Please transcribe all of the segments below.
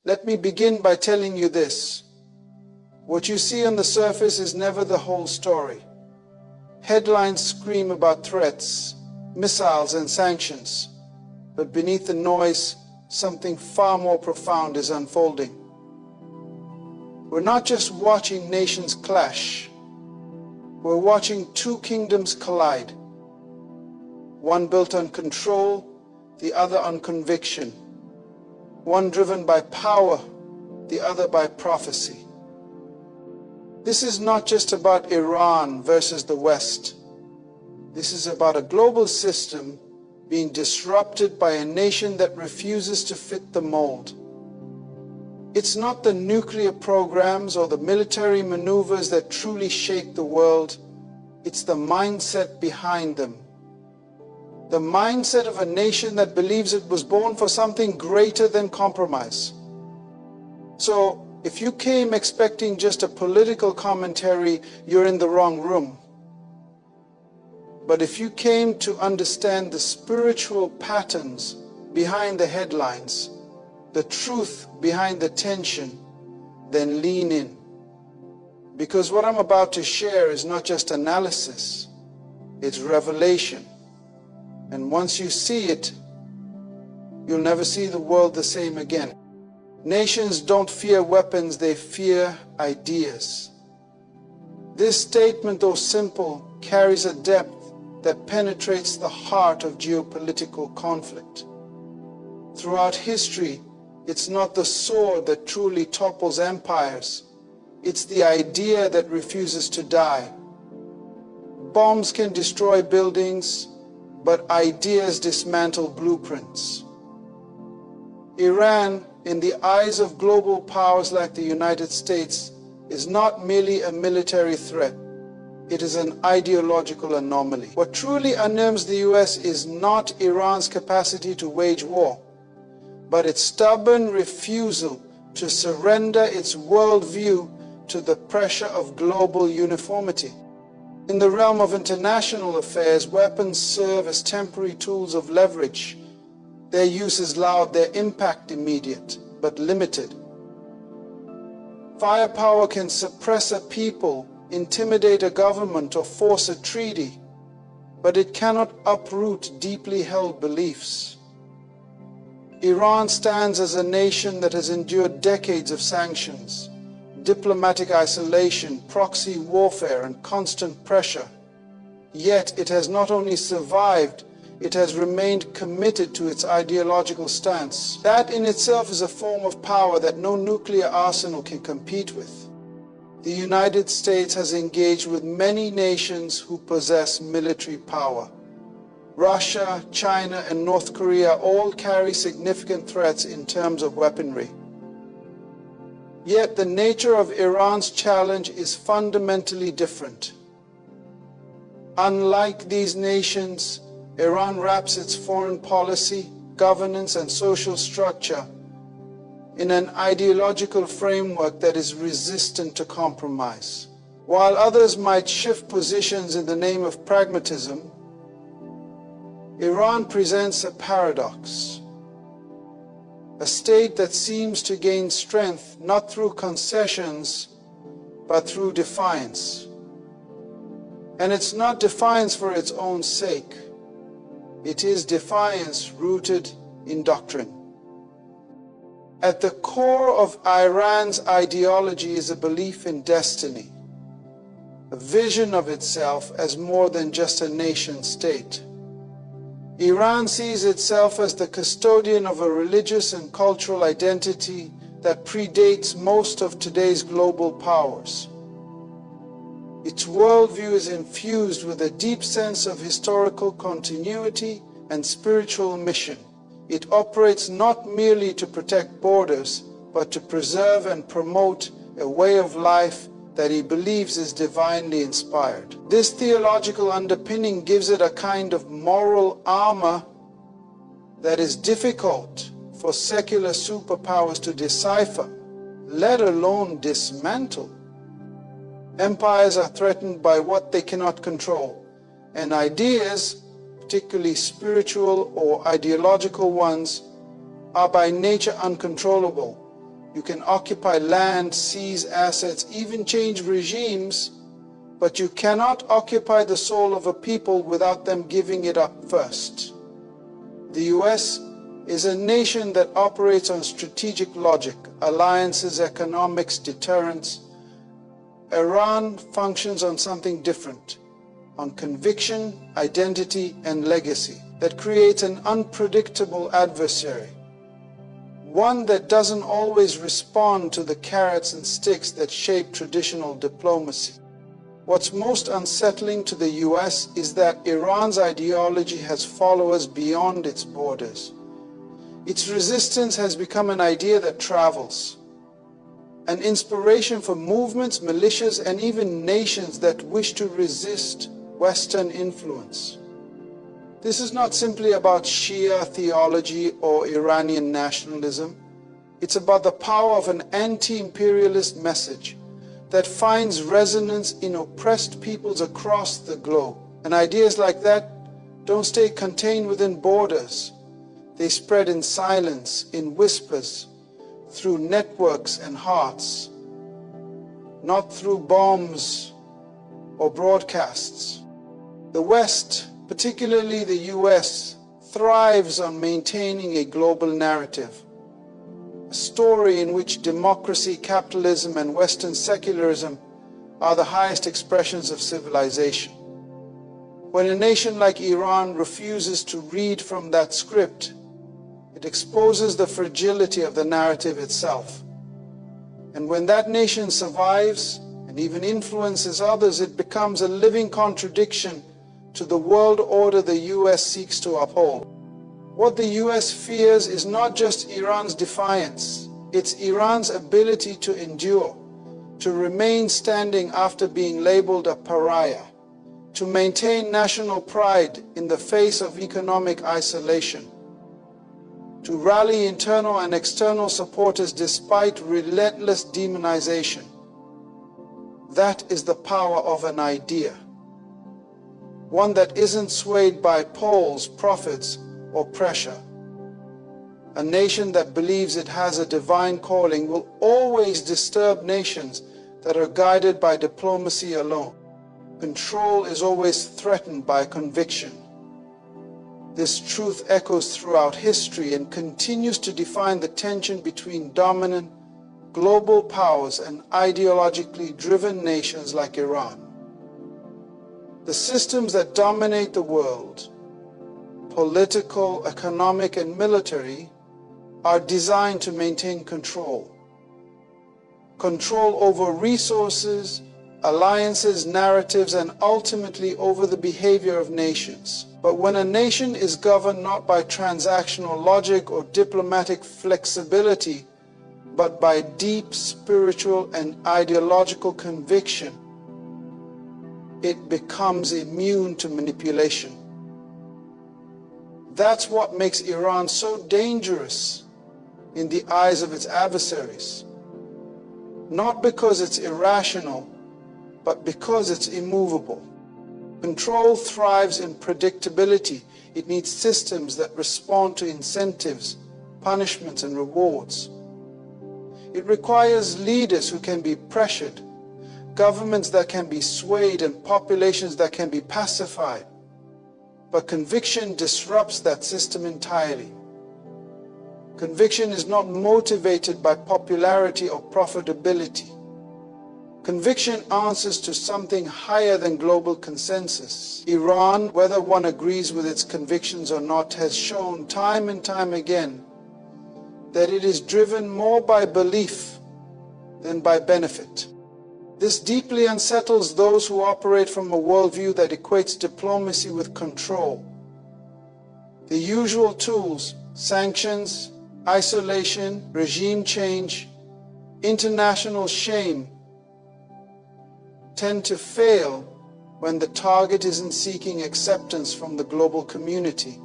Let me begin by telling you this. What you see on the surface is never the whole story. Headlines scream about threats, missiles, and sanctions, but beneath the noise, something far more profound is unfolding. We're not just watching nations clash. We're watching two kingdoms collide. One built on control, the other on conviction. One driven by power, the other by prophecy. This is not just about Iran versus the West. This is about a global system being disrupted by a nation that refuses to fit the mold. It's not the nuclear programs or the military maneuvers that truly shake the world. It's the mindset behind them. The mindset of a nation that believes it was born for something greater than compromise. So, if you came expecting just a political commentary, you're in the wrong room. But if you came to understand the spiritual patterns behind the headlines, the truth behind the tension, then lean in. Because what I'm about to share is not just analysis, it's revelation. And once you see it, you'll never see the world the same again. Nations don't fear weapons, they fear ideas. This statement, though simple, carries a depth that penetrates the heart of geopolitical conflict. Throughout history, it's not the sword that truly topples empires. It's the idea that refuses to die. Bombs can destroy buildings, but ideas dismantle blueprints. Iran, in the eyes of global powers like the United States, is not merely a military threat. It is an ideological anomaly. What truly unnerves the US is not Iran's capacity to wage war, but its stubborn refusal to surrender its worldview to the pressure of global uniformity. In the realm of international affairs, weapons serve as temporary tools of leverage. Their use is loud, their impact immediate, but limited. Firepower can suppress a people, intimidate a government, or force a treaty, but it cannot uproot deeply held beliefs. Iran stands as a nation that has endured decades of sanctions, diplomatic isolation, proxy warfare, and constant pressure. Yet it has not only survived, it has remained committed to its ideological stance. That in itself is a form of power that no nuclear arsenal can compete with. The United States has engaged with many nations who possess military power. Russia, China, and North Korea all carry significant threats in terms of weaponry. Yet the nature of Iran's challenge is fundamentally different. Unlike these nations, Iran wraps its foreign policy, governance, and social structure in an ideological framework that is resistant to compromise. While others might shift positions in the name of pragmatism, Iran presents a paradox. A state that seems to gain strength not through concessions, but through defiance. And it's not defiance for its own sake. It is defiance rooted in doctrine. At the core of Iran's ideology is a belief in destiny, a vision of itself as more than just a nation state. Iran sees itself as the custodian of a religious and cultural identity that predates most of today's global powers. Its worldview is infused with a deep sense of historical continuity and spiritual mission. It operates not merely to protect borders, but to preserve and promote a way of life that he believes is divinely inspired. This theological underpinning gives it a kind of moral armor that is difficult for secular superpowers to decipher, let alone dismantle. Empires are threatened by what they cannot control, and ideas, particularly spiritual or ideological ones, are by nature uncontrollable. You can occupy land, seize assets, even change regimes, but you cannot occupy the soul of a people without them giving it up first. The US is a nation that operates on strategic logic, alliances, economics, deterrence. Iran functions on something different, on conviction, identity, and legacy, that creates an unpredictable adversary, one that doesn't always respond to the carrots and sticks that shape traditional diplomacy. What's most unsettling to the US is that Iran's ideology has followers beyond its borders. Its resistance has become an idea that travels, an inspiration for movements, militias, and even nations that wish to resist Western influence. This is not simply about Shia theology or Iranian nationalism. It's about the power of an anti-imperialist message that finds resonance in oppressed peoples across the globe. And ideas like that don't stay contained within borders. They spread in silence, in whispers, through networks and hearts, not through bombs or broadcasts. The West, particularly the US, thrives on maintaining a global narrative, a story in which democracy, capitalism, and Western secularism are the highest expressions of civilization. When a nation like Iran refuses to read from that script, it exposes the fragility of the narrative itself. And when that nation survives and even influences others, it becomes a living contradiction to the world order the US seeks to uphold. What the US fears is not just Iran's defiance, it's Iran's ability to endure, to remain standing after being labeled a pariah, to maintain national pride in the face of economic isolation, to rally internal and external supporters despite relentless demonization. That is the power of an idea, one that isn't swayed by polls, prophets, or pressure. A nation that believes it has a divine calling will always disturb nations that are guided by diplomacy alone. Control is always threatened by conviction. This truth echoes throughout history and continues to define the tension between dominant global powers and ideologically driven nations like Iran. The systems that dominate the world, political, economic, and military, are designed to maintain control. Control over resources, alliances, narratives, and ultimately over the behavior of nations. But when a nation is governed not by transactional logic or diplomatic flexibility, but by deep spiritual and ideological conviction, it becomes immune to manipulation. That's what makes Iran so dangerous in the eyes of its adversaries. Not because it's irrational, but because it's immovable. Control thrives in predictability. It needs systems that respond to incentives, punishments, and rewards. It requires leaders who can be pressured, governments that can be swayed, and populations that can be pacified. But conviction disrupts that system entirely. Conviction is not motivated by popularity or profitability. Conviction answers to something higher than global consensus. Iran, whether one agrees with its convictions or not, has shown time and time again that it is driven more by belief than by benefit. This deeply unsettles those who operate from a worldview that equates diplomacy with control. The usual tools, sanctions, isolation, regime change, international shame, tend to fail when the target isn't seeking acceptance from the global community.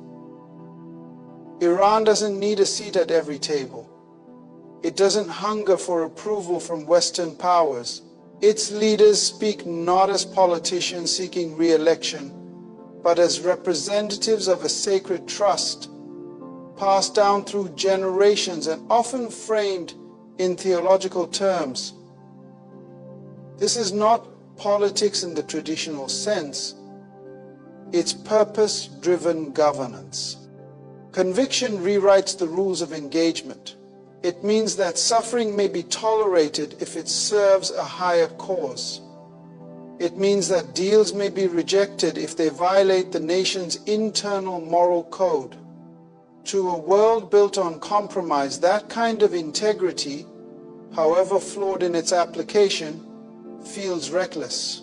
Iran doesn't need a seat at every table. It doesn't hunger for approval from Western powers. Its leaders speak not as politicians seeking re-election, but as representatives of a sacred trust, passed down through generations and often framed In theological terms, this is not politics in the traditional sense, it's purpose-driven governance. Conviction rewrites the rules of engagement. It means that suffering may be tolerated if it serves a higher cause. It means that deals may be rejected if they violate the nation's internal moral code. To a world built on compromise, that kind of integrity, however flawed in its application, feels reckless.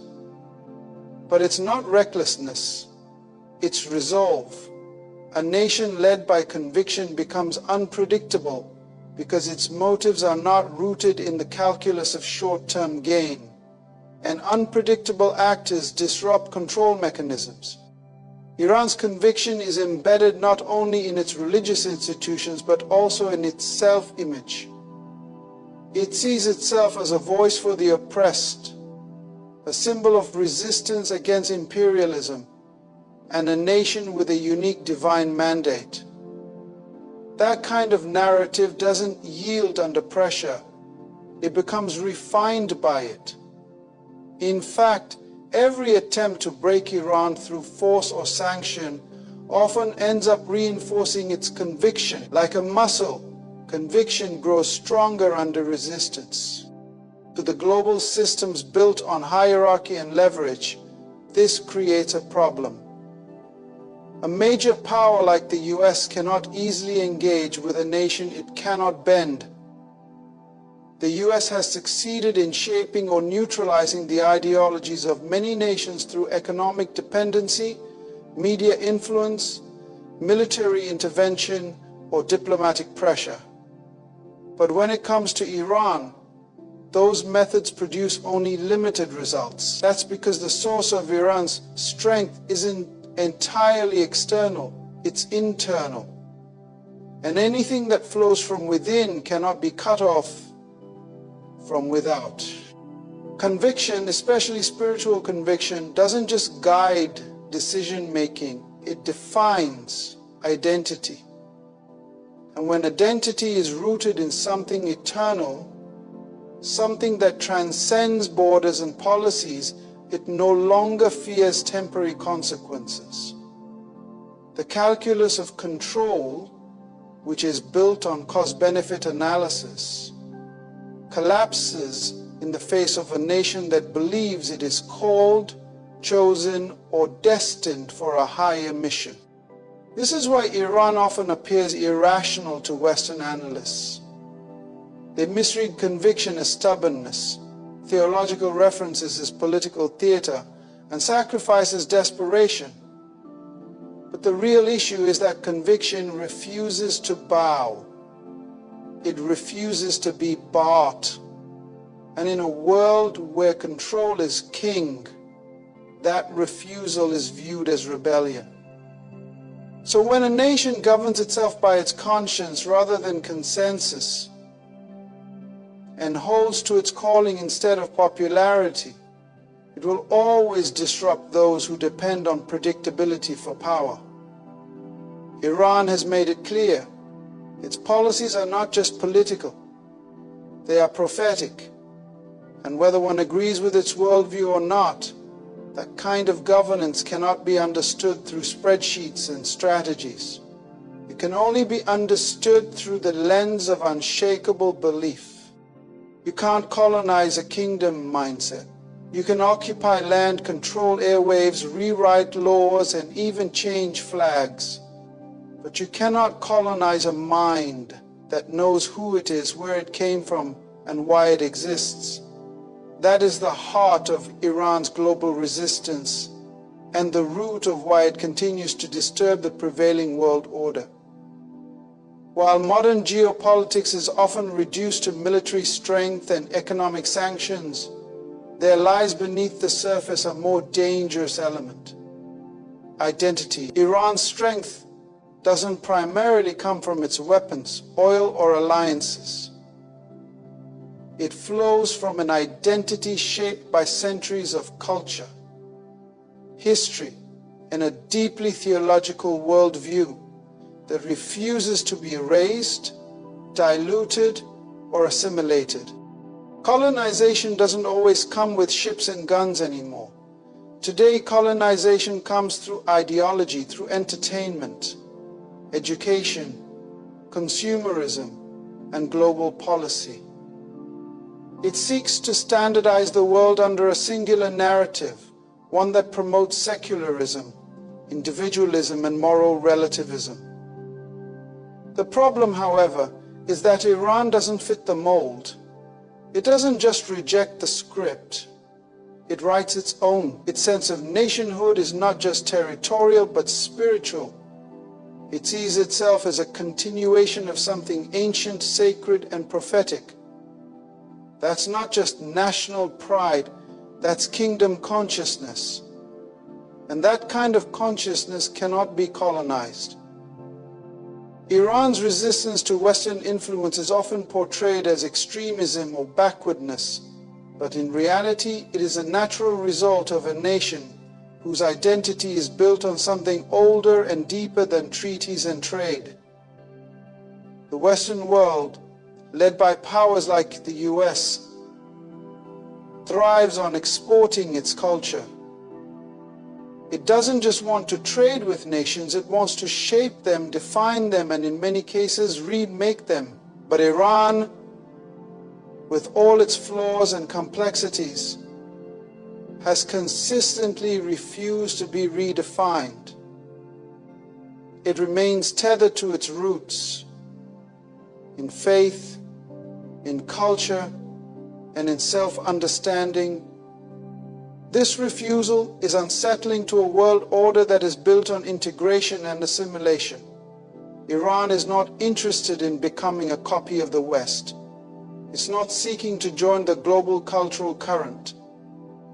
But it's not recklessness, it's resolve. A nation led by conviction becomes unpredictable because its motives are not rooted in the calculus of short-term gain. And unpredictable actors disrupt control mechanisms. Iran's conviction is embedded not only in its religious institutions but also in its self-image. It sees itself as a voice for the oppressed, a symbol of resistance against imperialism, and a nation with a unique divine mandate. That kind of narrative doesn't yield under pressure. It becomes refined by it. In fact, every attempt to break Iran through force or sanction often ends up reinforcing its conviction. Like a muscle, conviction grows stronger under resistance. To the global systems built on hierarchy and leverage, this creates a problem. A major power like the US cannot easily engage with a nation it cannot bend. The US has succeeded in shaping or neutralizing the ideologies of many nations through economic dependency, media influence, military intervention, or diplomatic pressure. But when it comes to Iran, those methods produce only limited results. That's because the source of Iran's strength isn't entirely external, it's internal. And anything that flows from within cannot be cut off from without. Conviction, especially spiritual conviction, doesn't just guide decision-making, it defines identity. And when identity is rooted in something eternal, something that transcends borders and policies, it no longer fears temporary consequences. The calculus of control, which is built on cost-benefit analysis, collapses in the face of a nation that believes it is called, chosen, or destined for a higher mission. This is why Iran often appears irrational to Western analysts. They misread conviction as stubbornness, theological references as political theater, and sacrifice as desperation. But the real issue is that conviction refuses to bow. It refuses to be bought. And in a world where control is king, that refusal is viewed as rebellion. So when a nation governs itself by its conscience rather than consensus, and holds to its calling instead of popularity, it will always disrupt those who depend on predictability for power. Iran has made it clear, its policies are not just political, they are prophetic. And whether one agrees with its worldview or not, that kind of governance cannot be understood through spreadsheets and strategies. It can only be understood through the lens of unshakable belief. You can't colonize a kingdom mindset. You can occupy land, control airwaves, rewrite laws, and even change flags. But you cannot colonize a mind that knows who it is, where it came from, and why it exists. That is the heart of Iran's global resistance and the root of why it continues to disturb the prevailing world order. While modern geopolitics is often reduced to military strength and economic sanctions, there lies beneath the surface a more dangerous element: identity. Iran's strength doesn't primarily come from its weapons, oil, or alliances. It flows from an identity shaped by centuries of culture, history, and a deeply theological worldview that refuses to be erased, diluted, or assimilated. Colonization doesn't always come with ships and guns anymore. Today, colonization comes through ideology, through entertainment, education, consumerism, and global policy. It seeks to standardize the world under a singular narrative, one that promotes secularism, individualism, and moral relativism. The problem, however, is that Iran doesn't fit the mold. It doesn't just reject the script. It writes its own. Its sense of nationhood is not just territorial but spiritual. It sees itself as a continuation of something ancient, sacred, and prophetic. That's not just national pride, that's kingdom consciousness. And that kind of consciousness cannot be colonized. Iran's resistance to Western influence is often portrayed as extremism or backwardness, but in reality it is a natural result of a nation whose identity is built on something older and deeper than treaties and trade. The Western world, led by powers like the US, thrives on exporting its culture. It doesn't just want to trade with nations, it wants to shape them, define them, and in many cases remake them. But Iran, with all its flaws and complexities, has consistently refused to be redefined. It remains tethered to its roots in faith, in culture, and in self-understanding. This refusal is unsettling to a world order that is built on integration and assimilation. Iran is not interested in becoming a copy of the West. It's not seeking to join the global cultural current.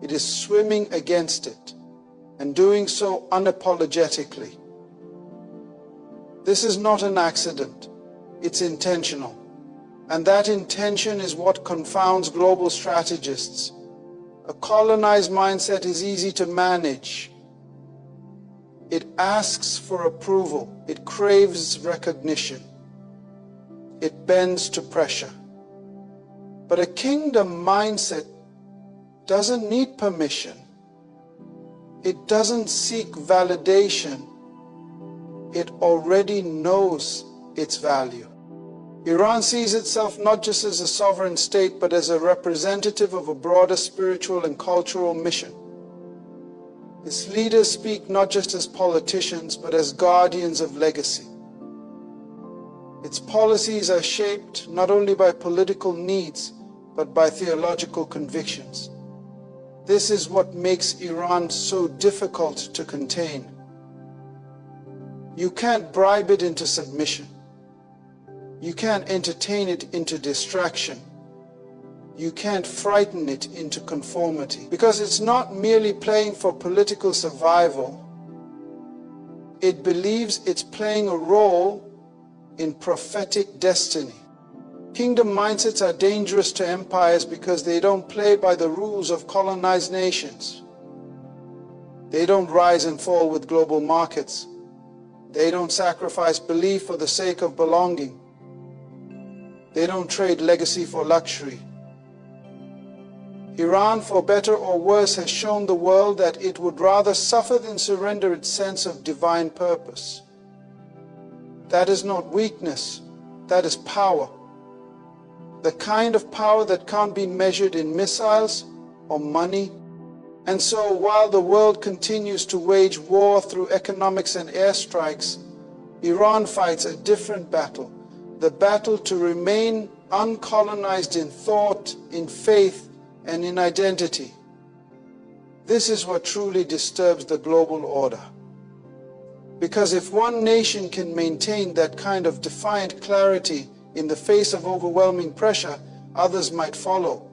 It is swimming against it, and doing so unapologetically. This is not an accident, it's intentional. And that intention is what confounds global strategists. A colonized mindset is easy to manage. It asks for approval. It craves recognition. It bends to pressure. But a kingdom mindset doesn't need permission. It doesn't seek validation. It already knows its value. Iran sees itself not just as a sovereign state, but as a representative of a broader spiritual and cultural mission. Its leaders speak not just as politicians, but as guardians of legacy. Its policies are shaped not only by political needs, but by theological convictions. This is what makes Iran so difficult to contain. You can't bribe it into submission. You can't entertain it into distraction. You can't frighten it into conformity. Because it's not merely playing for political survival. It believes it's playing a role in prophetic destiny. Kingdom mindsets are dangerous to empires because they don't play by the rules of colonized nations. They don't rise and fall with global markets. They don't sacrifice belief for the sake of belonging. They don't trade legacy for luxury. Iran, for better or worse, has shown the world that it would rather suffer than surrender its sense of divine purpose. That is not weakness, that is power. The kind of power that can't be measured in missiles or money. And so, while the world continues to wage war through economics and airstrikes, Iran fights a different battle. The battle to remain uncolonized in thought, in faith, and in identity. This is what truly disturbs the global order. Because if one nation can maintain that kind of defiant clarity in the face of overwhelming pressure, others might follow.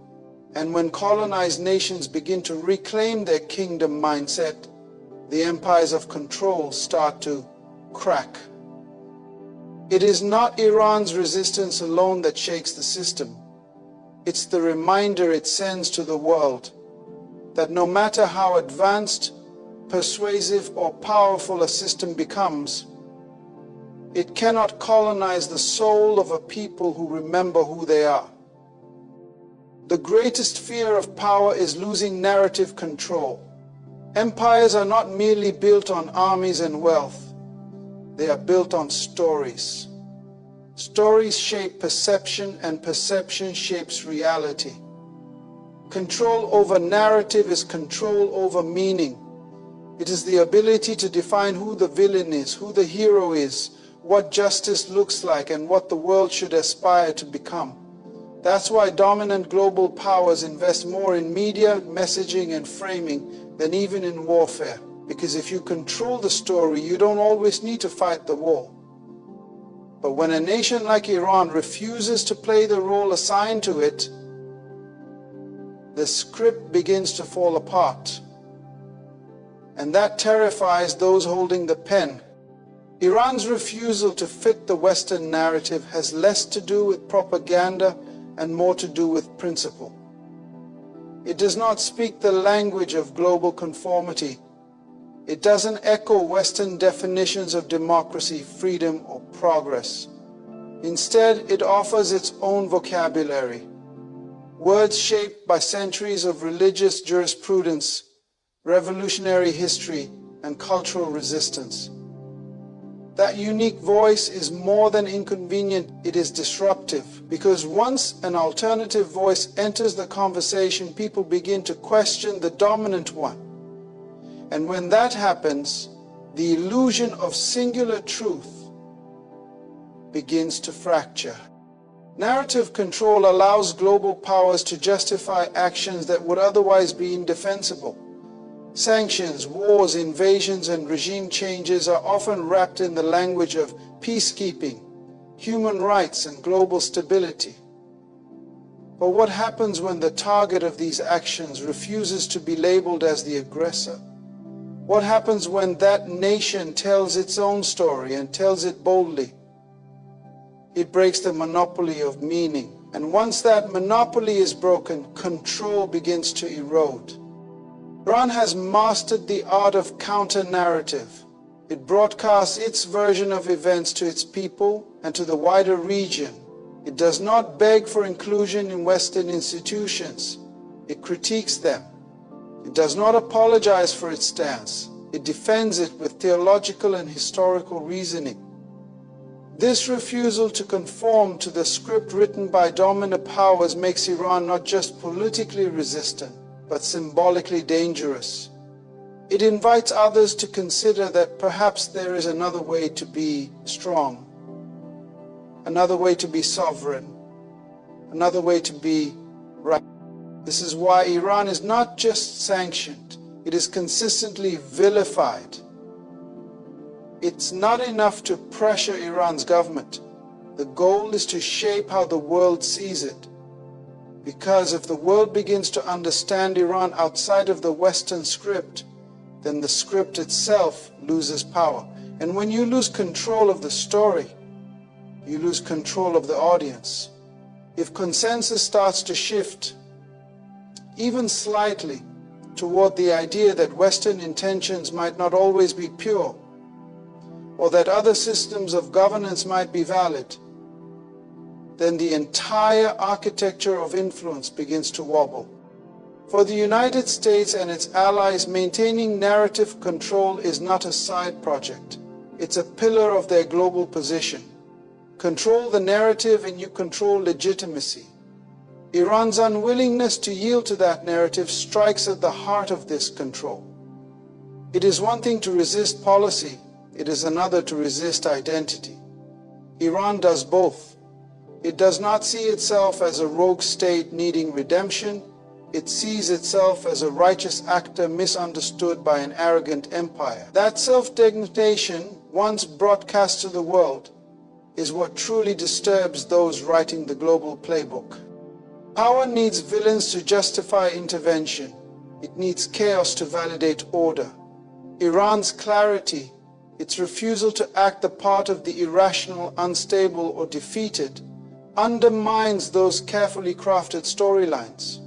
And when colonized nations begin to reclaim their kingdom mindset, the empires of control start to crack. It is not Iran's resistance alone that shakes the system. It's the reminder it sends to the world that no matter how advanced, persuasive, or powerful a system becomes, it cannot colonize the soul of a people who remember who they are. The greatest fear of power is losing narrative control. Empires are not merely built on armies and wealth. They are built on stories. Stories shape perception, and perception shapes reality. Control over narrative is control over meaning. It is the ability to define who the villain is, who the hero is, what justice looks like, and what the world should aspire to become. That's why dominant global powers invest more in media, messaging, and framing than even in warfare. Because if you control the story, you don't always need to fight the war. But when a nation like Iran refuses to play the role assigned to it, the script begins to fall apart. And that terrifies those holding the pen. Iran's refusal to fit the Western narrative has less to do with propaganda and more to do with principle. It does not speak the language of global conformity. It doesn't echo Western definitions of democracy, freedom, or progress. Instead, it offers its own vocabulary. Words shaped by centuries of religious jurisprudence, revolutionary history, and cultural resistance. That unique voice is more than inconvenient, it is disruptive, because once an alternative voice enters the conversation, people begin to question the dominant one. And when that happens, the illusion of singular truth begins to fracture. Narrative control allows global powers to justify actions that would otherwise be indefensible. Sanctions, wars, invasions, and regime changes are often wrapped in the language of peacekeeping, human rights, and global stability. But what happens when the target of these actions refuses to be labeled as the aggressor? What happens when that nation tells its own story and tells it boldly? It breaks the monopoly of meaning. And once that monopoly is broken, control begins to erode. Iran has mastered the art of counter-narrative. It broadcasts its version of events to its people and to the wider region. It does not beg for inclusion in Western institutions. It critiques them. It does not apologize for its stance. It defends it with theological and historical reasoning. This refusal to conform to the script written by dominant powers makes Iran not just politically resistant, but symbolically dangerous. It invites others to consider that perhaps there is another way to be strong, another way to be sovereign, another way to be right. This is why Iran is not just sanctioned, it is consistently vilified. It's not enough to pressure Iran's government. The goal is to shape how the world sees it. Because if the world begins to understand Iran outside of the Western script, then the script itself loses power. And when you lose control of the story, you lose control of the audience. If consensus starts to shift, even slightly, toward the idea that Western intentions might not always be pure, or that other systems of governance might be valid, then the entire architecture of influence begins to wobble. For the United States and its allies, maintaining narrative control is not a side project. It's a pillar of their global position. Control the narrative and you control legitimacy. Iran's unwillingness to yield to that narrative strikes at the heart of this control. It is one thing to resist policy, it is another to resist identity. Iran does both. It does not see itself as a rogue state needing redemption. It sees itself as a righteous actor misunderstood by an arrogant empire. That self-degradation, once broadcast to the world, is what truly disturbs those writing the global playbook. Power needs villains to justify intervention. It needs chaos to validate order. Iran's clarity, its refusal to act the part of the irrational, unstable, or defeated, undermines those carefully crafted storylines.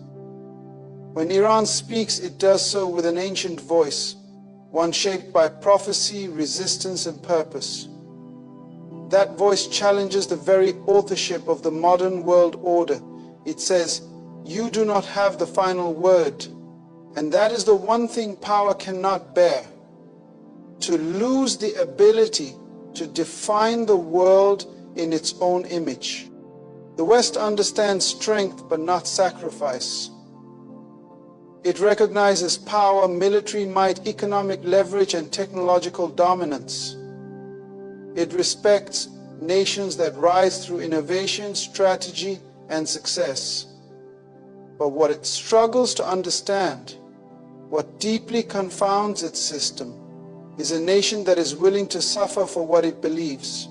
When Iran speaks, it does so with an ancient voice, one shaped by prophecy, resistance, and purpose. That voice challenges the very authorship of the modern world order. It says, You do not have the final word. And that is the one thing power cannot bear. To lose the ability to define the world in its own image. The West understands strength but not sacrifice. It recognizes power, military might, economic leverage, and technological dominance. It respects nations that rise through innovation, strategy, and success. But what it struggles to understand, what deeply confounds its system, is a nation that is willing to suffer for what it believes.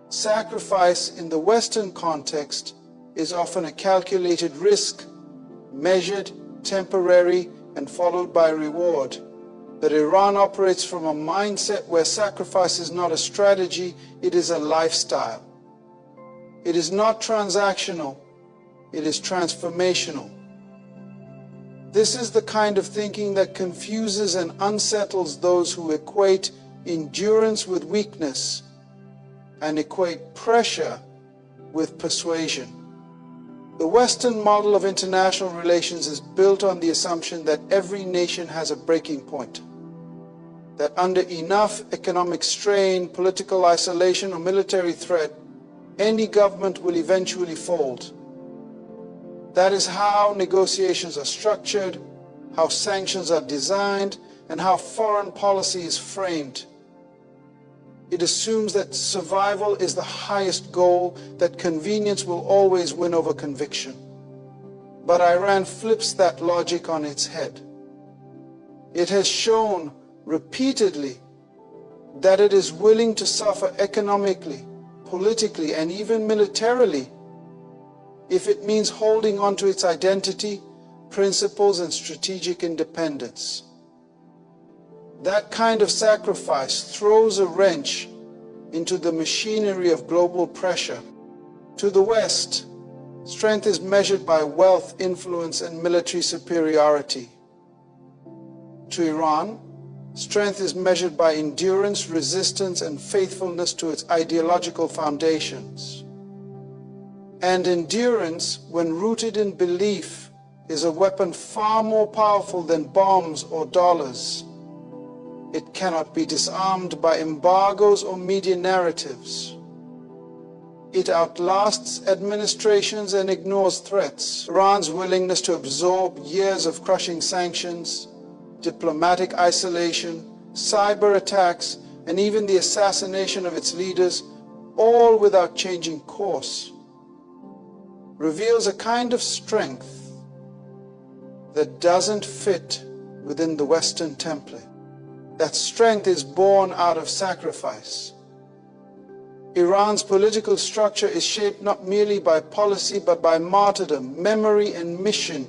Sacrifice in the Western context is often a calculated risk, measured, temporary, and followed by reward. But Iran operates from a mindset where sacrifice is not a strategy, it is a lifestyle. It is not transactional, it is transformational. This is the kind of thinking that confuses and unsettles those who equate endurance with weakness and equate pressure with persuasion. The Western model of international relations is built on the assumption that every nation has a breaking point, that under enough economic strain, political isolation, or military threat, any government will eventually fold. That is how negotiations are structured, how sanctions are designed, and how foreign policy is framed. It assumes that survival is the highest goal, that convenience will always win over conviction. But Iran flips that logic on its head. It has shown repeatedly that it is willing to suffer economically, politically, and even militarily if it means holding on to its identity, principles, and strategic independence. That kind of sacrifice throws a wrench into the machinery of global pressure. To the West, strength is measured by wealth, influence, and military superiority. To Iran, strength is measured by endurance, resistance, and faithfulness to its ideological foundations. And endurance, when rooted in belief, is a weapon far more powerful than bombs or dollars. It cannot be disarmed by embargoes or media narratives. It outlasts administrations and ignores threats. Iran's willingness to absorb years of crushing sanctions, diplomatic isolation, cyber attacks, and even the assassination of its leaders, all without changing course, reveals a kind of strength that doesn't fit within the Western template. That strength is born out of sacrifice. Iran's political structure is shaped not merely by policy but by martyrdom, memory, and mission.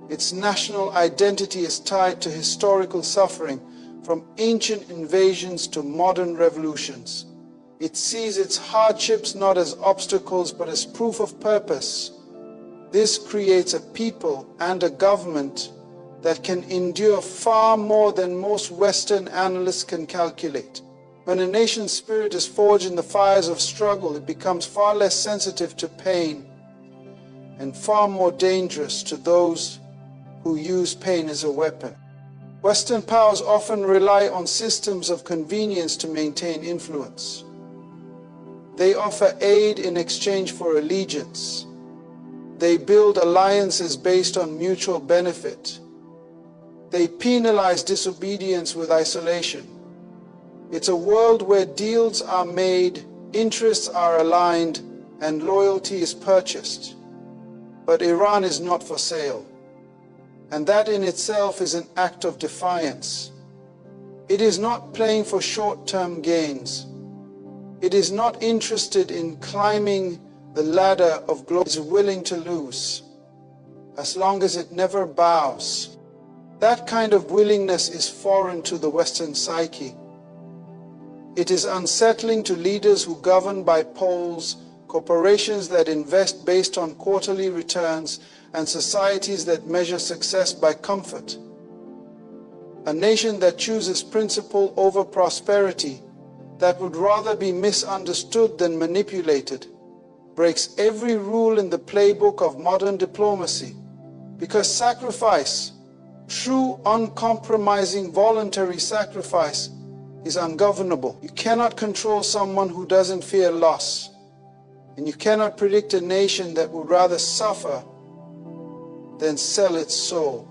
Its national identity is tied to historical suffering, from ancient invasions to modern revolutions. It sees its hardships not as obstacles but as proof of purpose. This creates a people and a government that can endure far more than most Western analysts can calculate. When a nation's spirit is forged in the fires of struggle, it becomes far less sensitive to pain and far more dangerous to those who use pain as a weapon. Western powers often rely on systems of convenience to maintain influence. They offer aid in exchange for allegiance. They build alliances based on mutual benefit. They penalize disobedience with isolation. It's a world where deals are made, interests are aligned, and loyalty is purchased. But Iran is not for sale. And that in itself is an act of defiance. It is not playing for short-term gains. It is not interested in climbing the ladder of glory. It is willing to lose, as long as it never bows. That kind of willingness is foreign to the Western psyche. It is unsettling to leaders who govern by polls, corporations that invest based on quarterly returns, and societies that measure success by comfort. A nation that chooses principle over prosperity, that would rather be misunderstood than manipulated, breaks every rule in the playbook of modern diplomacy, because sacrifice, true, uncompromising, voluntary sacrifice, is ungovernable. You cannot control someone who doesn't fear loss, and you cannot predict a nation that would rather suffer than sell its soul.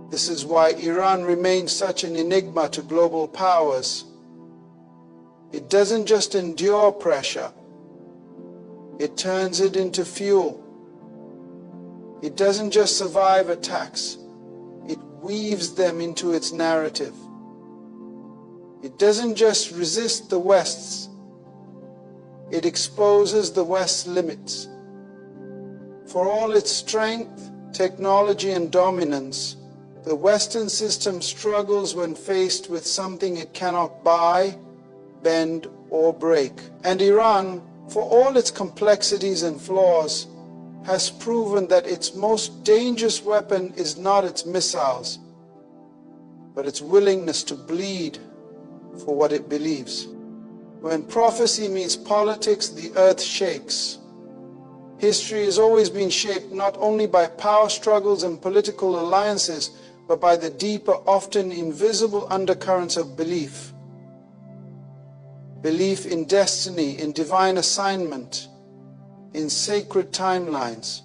This is why Iran remains such an enigma to global powers. It doesn't just endure pressure, it turns it into fuel. It doesn't just survive attacks, it weaves them into its narrative. It doesn't just resist the West's, it exposes the West's limits. For all its strength, technology, and dominance, the Western system struggles when faced with something it cannot buy, bend, or break. And Iran, for all its complexities and flaws, has proven that its most dangerous weapon is not its missiles, but its willingness to bleed for what it believes. When prophecy meets politics, the earth shakes. History has always been shaped not only by power struggles and political alliances, but by the deeper, often invisible undercurrents of belief. Belief in destiny, in divine assignment, in sacred timelines.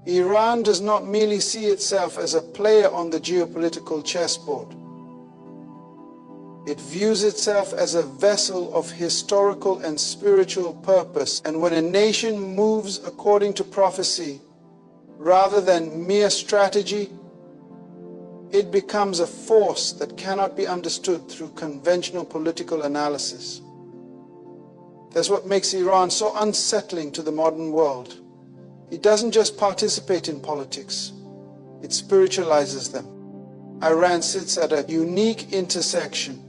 Iran does not merely see itself as a player on the geopolitical chessboard. It views itself as a vessel of historical and spiritual purpose, and when a nation moves according to prophecy, rather than mere strategy, it becomes a force that cannot be understood through conventional political analysis. That's what makes Iran so unsettling to the modern world. It doesn't just participate in politics, it spiritualizes them. Iran sits at a unique intersection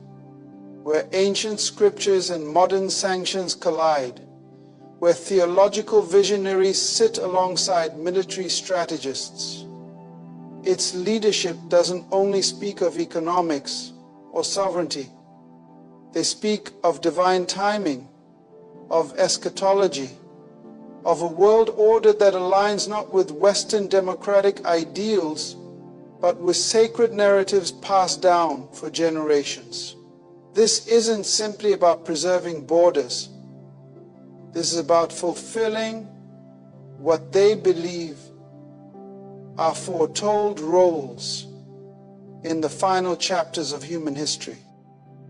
where ancient scriptures and modern sanctions collide, where theological visionaries sit alongside military strategists. Its leadership doesn't only speak of economics or sovereignty. They speak of divine timing, of eschatology, of a world order that aligns not with Western democratic ideals, but with sacred narratives passed down for generations. This isn't simply about preserving borders. This is about fulfilling what they believe are foretold roles in the final chapters of human history.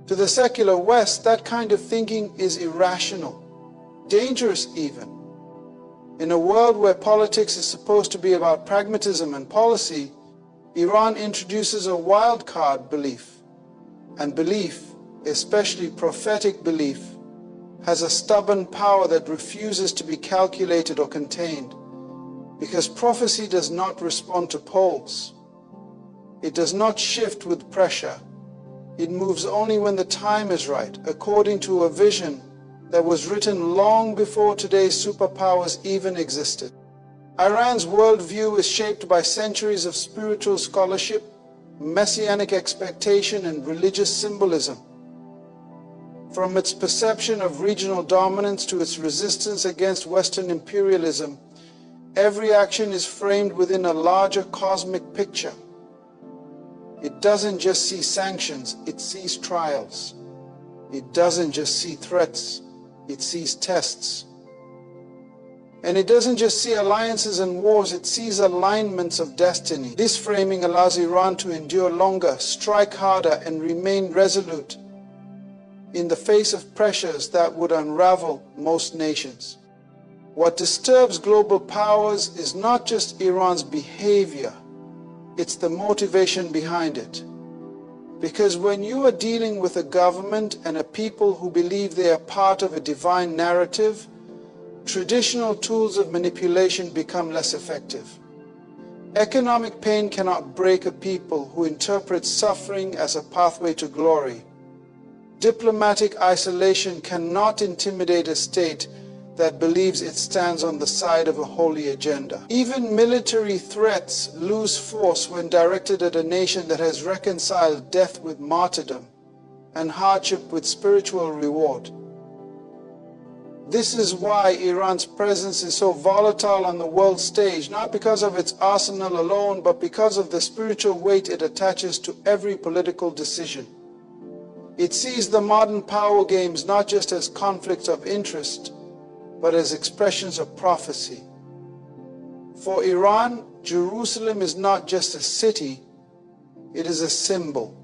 To the secular West, that kind of thinking is irrational, dangerous even. In a world where politics is supposed to be about pragmatism and policy, Iran introduces a wild card belief. And belief, especially prophetic belief, has a stubborn power that refuses to be calculated or contained. Because prophecy does not respond to polls. It does not shift with pressure. It moves only when the time is right, according to a vision that was written long before today's superpowers even existed. Iran's worldview is shaped by centuries of spiritual scholarship, messianic expectation, and religious symbolism. From its perception of regional dominance to its resistance against Western imperialism, every action is framed within a larger cosmic picture. It doesn't just see sanctions, it sees trials. It doesn't just see threats, it sees tests. And it doesn't just see alliances and wars, it sees alignments of destiny. This framing allows Iran to endure longer, strike harder, and remain resolute in the face of pressures that would unravel most nations. What disturbs global powers is not just Iran's behavior, it's the motivation behind it. Because when you are dealing with a government and a people who believe they are part of a divine narrative, traditional tools of manipulation become less effective. Economic pain cannot break a people who interpret suffering as a pathway to glory. Diplomatic isolation cannot intimidate a state that believes it stands on the side of a holy agenda. Even military threats lose force when directed at a nation that has reconciled death with martyrdom and hardship with spiritual reward. This is why Iran's presence is so volatile on the world stage, not because of its arsenal alone, but because of the spiritual weight it attaches to every political decision. It sees the modern power games not just as conflicts of interest, but as expressions of prophecy. For Iran, Jerusalem is not just a city, it is a symbol.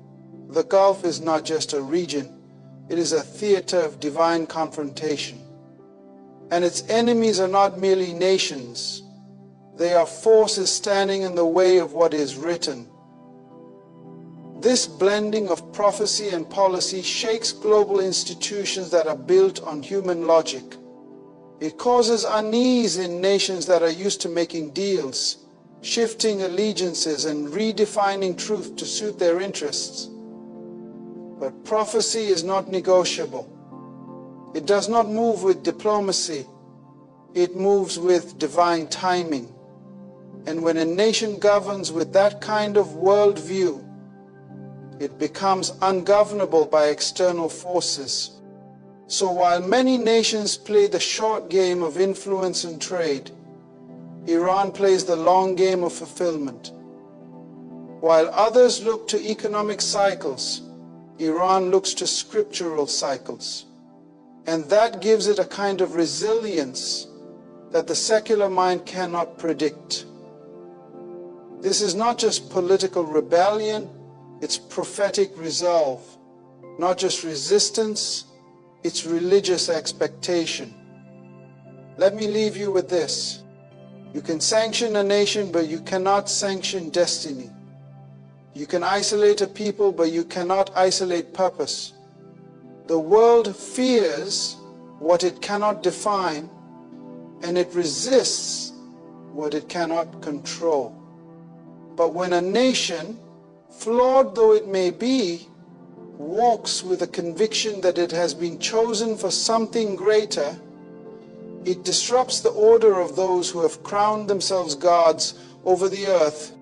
The Gulf is not just a region, it is a theater of divine confrontation. And its enemies are not merely nations, they are forces standing in the way of what is written. This blending of prophecy and policy shakes global institutions that are built on human logic. It causes unease in nations that are used to making deals, shifting allegiances and redefining truth to suit their interests. But prophecy is not negotiable. It does not move with diplomacy. It moves with divine timing. And when a nation governs with that kind of worldview, it becomes ungovernable by external forces. So while many nations play the short game of influence and trade, Iran plays the long game of fulfillment. While others look to economic cycles, Iran looks to scriptural cycles. And that gives it a kind of resilience that the secular mind cannot predict. This is not just political rebellion, it's prophetic resolve. Not just resistance, it's religious expectation. Let me leave you with this. You can sanction a nation, but you cannot sanction destiny. You can isolate a people, but you cannot isolate purpose. The world fears what it cannot define, and it resists what it cannot control. But when a nation, flawed though it may be, walks with a conviction that it has been chosen for something greater, it disrupts the order of those who have crowned themselves gods over the earth.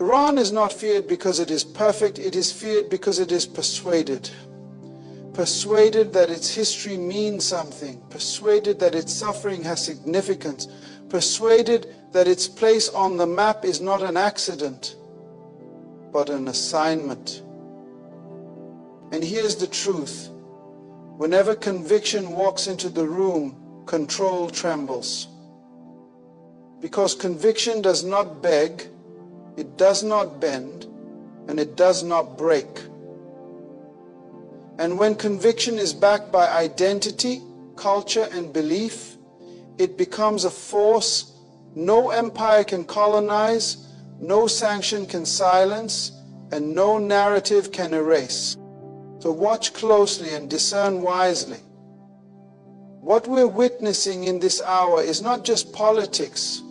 Iran is not feared because it is perfect, it is feared because it is persuaded. Persuaded that its history means something, persuaded that its suffering has significance, persuaded that its place on the map is not an accident, but an assignment. And here's the truth. Whenever conviction walks into the room, control trembles. Because conviction does not beg, it does not bend, and it does not break. And when conviction is backed by identity, culture, and belief, it becomes a force no empire can colonize, no sanction can silence, and no narrative can erase. So watch closely and discern wisely. What we're witnessing in this hour is not just politics,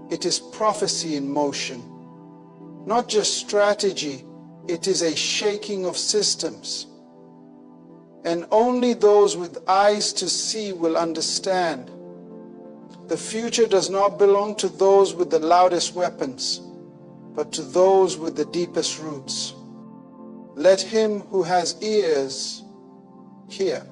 it is prophecy in motion. Not just strategy, it is a shaking of systems. And only those with eyes to see will understand. The future does not belong to those with the loudest weapons, but to those with the deepest roots. Let him who has ears hear.